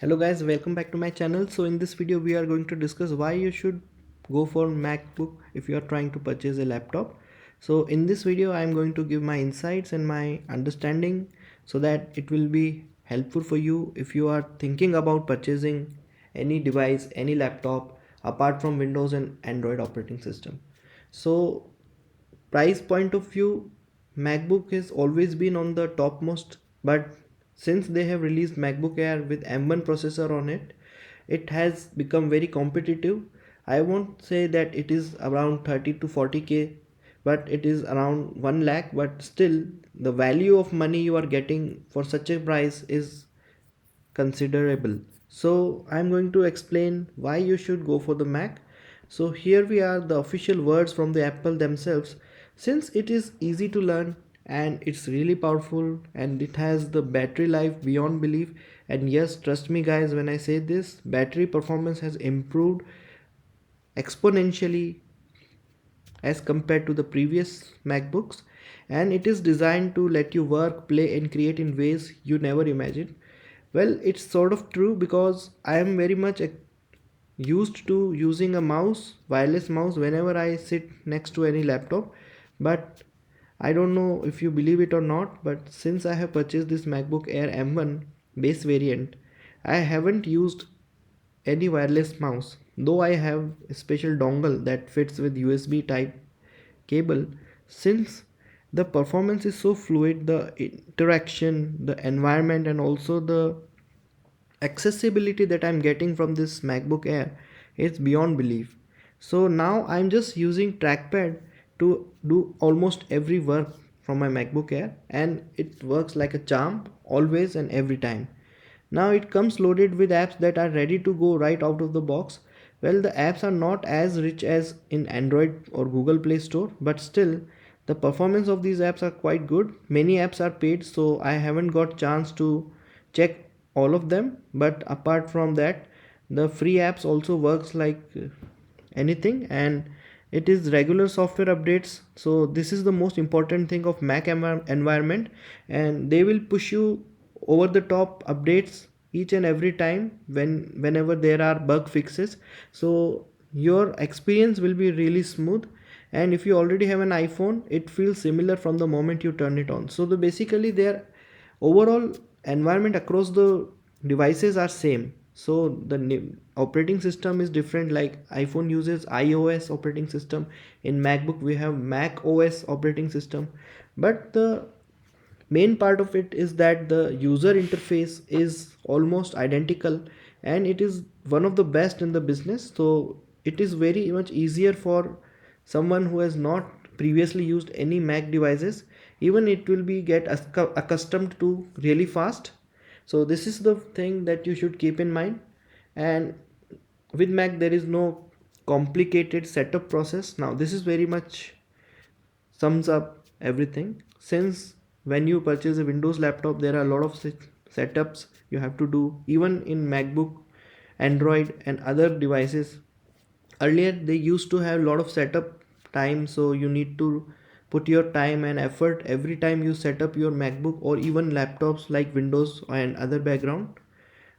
Hello guys, welcome back to my channel. So in this video we are going to discuss why you should go for MacBook if you are trying to purchase a laptop. So in this video I am going to give my insights and my understanding so that it will be helpful for you if you are thinking about purchasing any device, any laptop apart from Windows and Android operating system. So price point of view, MacBook has always been on the topmost, but since they have released MacBook Air with M1 processor on it, it has become very competitive. I won't say that it is around 30 to 40k, but it is around 1 lakh, but still the value of money you are getting for such a price is considerable. So I'm going to explain why you should go for the Mac. So here we are, the official words from the Apple themselves. Since it is easy to learn and it's really powerful and it has the battery life beyond belief, and yes, trust me guys when I say this, battery performance has improved exponentially as compared to the previous MacBooks, and it is designed to let you work, play and create in ways you never imagined. Well, it's sort of true because I am very much used to using a mouse, wireless mouse, whenever I sit next to any laptop. But I don't know if you believe it or not, but since I have purchased this MacBook Air M1 base variant, I haven't used any wireless mouse, though I have a special dongle that fits with USB type cable. Since the performance is so fluid, the interaction, the environment and also the accessibility that I'm getting from this MacBook Air is beyond belief. So now I'm just using trackpad to do almost every work from my MacBook Air, and it works like a charm always and every time. Now it comes loaded with apps that are ready to go right out of the box. Well, the apps are not as rich as in Android or Google Play Store, but still the performance of these apps are quite good. Many apps are paid, so I haven't got chance to check all of them, but apart from that, the free apps also works like anything, and it is regular software updates. So this is the most important thing of Mac environment, and they will push you over the top updates each and every time whenever there are bug fixes. So your experience will be really smooth, and if you already have an iPhone, it feels similar from the moment you turn it on. So the basically their overall environment across the devices are same. So the operating system is different, like iPhone uses iOS operating system, in MacBook we have Mac OS operating system, but the main part of it is that the user interface is almost identical, and it is one of the best in the business. So it is very much easier for someone who has not previously used any Mac devices. Even it will be get accustomed to really fast. So this is the thing that you should keep in mind. And with Mac there is no complicated setup process. Now this is very much sums up everything. Since when you purchase a Windows laptop, there are a lot of setups you have to do. Even in MacBook, Android and other devices, earlier they used to have a lot of setup time, so you need to put your time and effort every time you set up your MacBook or even laptops like Windows and other background.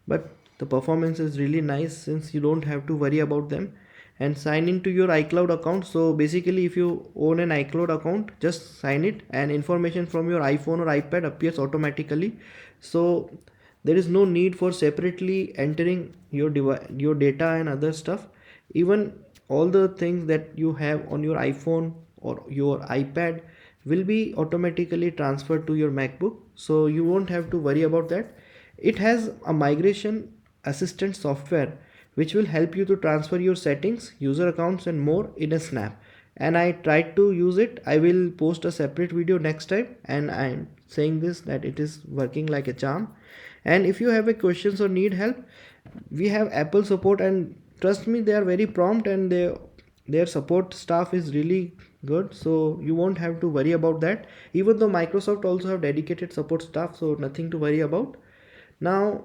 But the performance is really nice since you don't have to worry about them. And sign into your iCloud account. So basically if you own an iCloud account, just sign it and information from your iPhone or iPad appears automatically. So there is no need for separately entering your data and other stuff. Even all the things that you have on your iPhone or your iPad will be automatically transferred to your MacBook, so you won't have to worry about that. It has a migration assistant software which will help you to transfer your settings, user accounts and more in a snap. And I tried to use it. I will post a separate video next time, and I'm saying this that it is working like a charm. And if you have a questions or need help, we have Apple support, and trust me, they are very prompt, and their support staff is really good, so you won't have to worry about that. Even though Microsoft also have dedicated support staff, so nothing to worry about. Now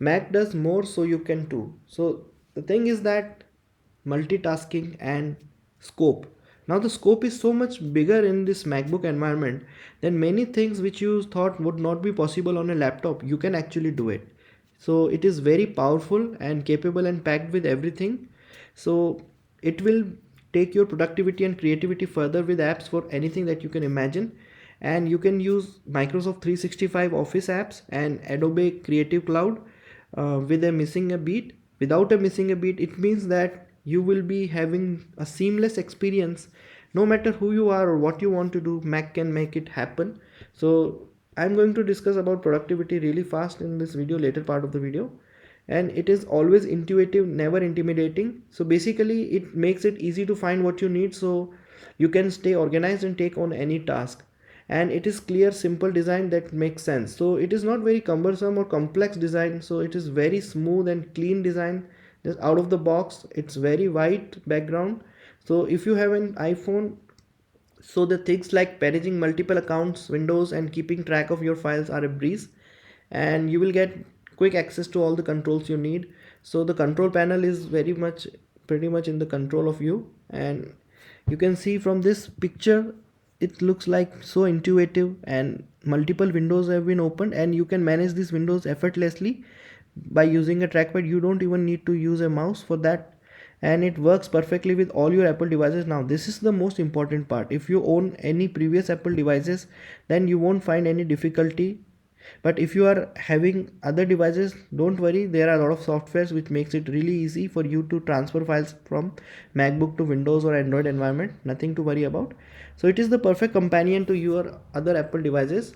Mac does more, so you can too. So the thing is that multitasking and scope. Now the scope is so much bigger in this MacBook environment than many things which you thought would not be possible on a laptop. You can actually do it. So it is very powerful and capable and packed with everything. So it will take your productivity and creativity further with apps for anything that you can imagine. And you can use Microsoft 365 Office apps and Adobe Creative Cloud with a missing a beat. Without a missing a beat, it means that you will be having a seamless experience. No matter who you are or what you want to do, Mac can make it happen. So I'm going to discuss about productivity really fast in this video, later part of the video. And it is always intuitive, never intimidating. So basically it makes it easy to find what you need, so you can stay organized and take on any task. And it is clear, simple design that makes sense. So it is not very cumbersome or complex design, so it is very smooth and clean design. Just out of the box, it's very white background. So if you have an iPhone, so the things like managing multiple accounts, windows, and keeping track of your files are a breeze, and you will get quick access to all the controls you need. So the control panel is very much pretty much in the control of you, and you can see from this picture it looks like so intuitive, and multiple windows have been opened and you can manage these windows effortlessly by using a trackpad. You don't even need to use a mouse for that, and it works perfectly with all your Apple devices. Now this is the most important part. If you own any previous Apple devices, then you won't find any difficulty. But if you are having other devices, don't worry, there are a lot of softwares which makes it really easy for you to transfer files from MacBook to Windows or Android environment. Nothing to worry about. So it is the perfect companion to your other Apple devices.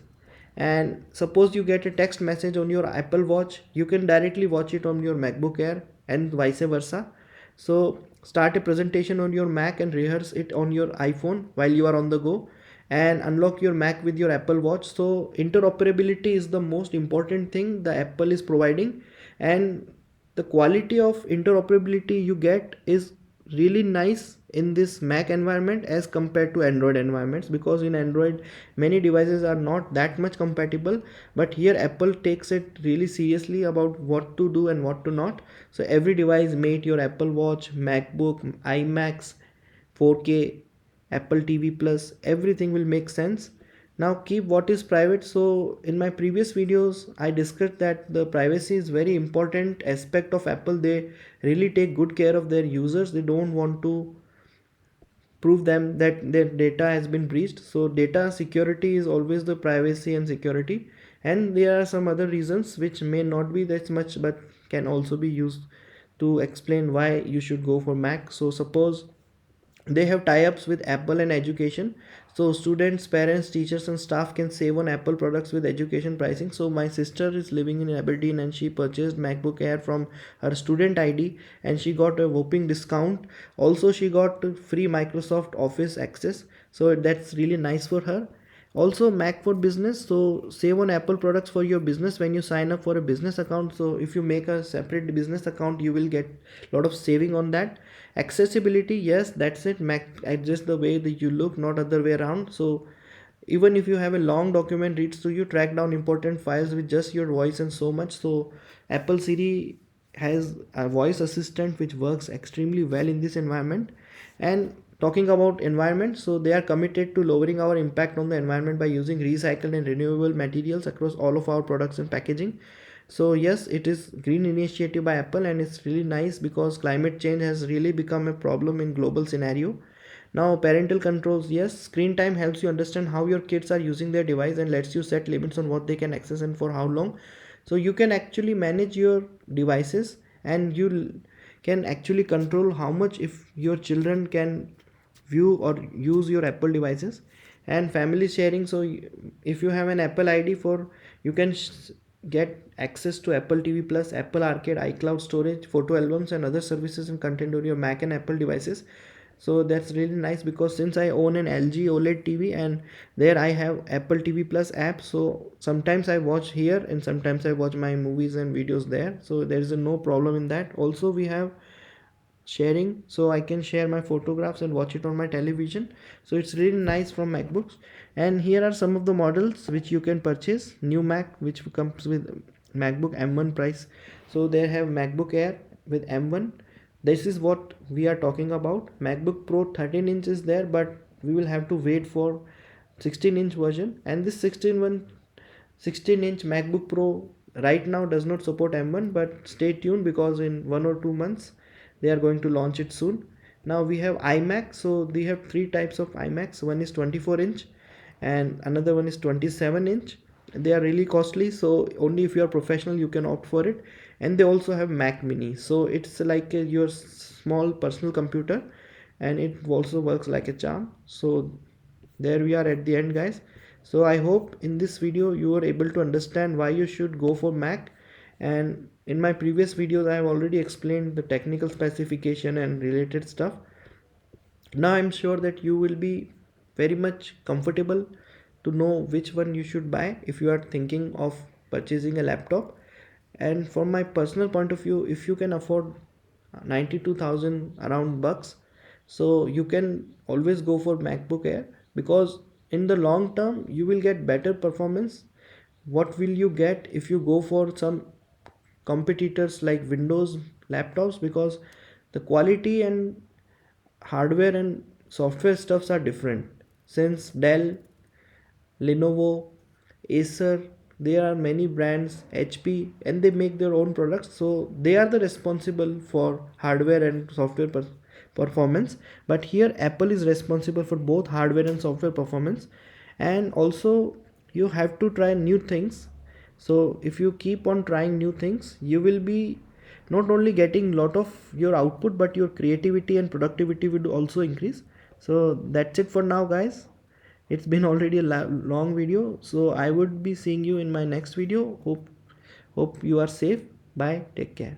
And suppose you get a text message on your Apple Watch, you can directly watch it on your MacBook Air and vice versa. So start a presentation on your Mac and rehearse it on your iPhone while you are on the go, and unlock your Mac with your Apple Watch. So interoperability is the most important thing the Apple is providing, and the quality of interoperability you get is really nice in this Mac environment as compared to Android environments, because in Android many devices are not that much compatible, but here Apple takes it really seriously about what to do and what to not. So every device, mate your Apple Watch, MacBook, iMacs, 4K, Apple TV Plus, everything will make sense. Now keep what is private. So in my previous videos I discussed that the privacy is very important aspect of Apple. They really take good care of their users. They don't want to prove them that their data has been breached. So data security is always the privacy and security. And there are some other reasons which may not be that much but can also be used to explain why you should go for Mac. So suppose they have tie-ups with Apple and education. So students, parents, teachers and staff can save on Apple products with education pricing. So my sister is living in Aberdeen and she purchased MacBook Air from her student ID and she got a whopping discount. Also she got free Microsoft Office access. So that's really nice for her. Also Mac for business, so save on Apple products for your business when you sign up for a business account. So if you make a separate business account, you will get a lot of saving on that. Accessibility, yes, that's it. Mac adjust the way that you look, not other way around. So even if you have a long document reads to you, track down important files with just your voice and so much. So Apple Siri has a voice assistant which works extremely well in this environment. And talking about environment, so they are committed to lowering our impact on the environment by using recycled and renewable materials across all of our products and packaging. So yes, it is green initiative by Apple and it's really nice because climate change has really become a problem in global scenario. Now parental controls, yes, screen time helps you understand how your kids are using their device and lets you set limits on what they can access and for how long. So you can actually manage your devices and you can actually control how much if your children can view or use your Apple devices. And family sharing, so if you have an Apple ID for, you can get access to Apple TV Plus, Apple Arcade, iCloud storage, photo albums and other services and content on your Mac and Apple devices. So that's really nice because since I own an LG OLED TV and there I have Apple TV Plus app, so sometimes I watch here and sometimes I watch my movies and videos there, so there is no problem in that. Also we have sharing, so I can share my photographs and watch it on my television. So it's really nice from MacBooks. And here are some of the models which you can purchase. New Mac which comes with MacBook M1 price. So they have MacBook Air with M1. This is what we are talking about. MacBook Pro 13 inch is there, but we will have to wait for 16-inch version. And this 16 inch MacBook Pro right now does not support M1, but stay tuned because in 1 or 2 months they are going to launch it soon. Now we have iMac. So they have three types of iMacs. One is 24-inch and another one is 27-inch. They are really costly, so only if you are professional you can opt for it. And they also have Mac Mini, so it's like your small personal computer, and it also works like a charm. So there we are at the end, guys. So I hope in this video you are able to understand why you should go for Mac. And in my previous videos I have already explained the technical specification and related stuff. Now I'm sure that you will be very much comfortable to know which one you should buy if you are thinking of purchasing a laptop. And from my personal point of view, if you can afford 92,000 around bucks, so you can always go for MacBook Air, because in the long term you will get better performance. What will you get if you go for some competitors like Windows laptops? Because the quality and hardware and software stuffs are different. Since Dell, Lenovo, Acer, there are many brands, HP, and they make their own products, so they are the responsible for hardware and software performance. But here Apple is responsible for both hardware and software performance. And also you have to try new things. So if you keep on trying new things, you will be not only getting lot of your output, but your creativity and productivity will also increase. So that's it for now, guys. It's been already a long video, so I would be seeing you in my next video. Hope you are safe. Bye, take care.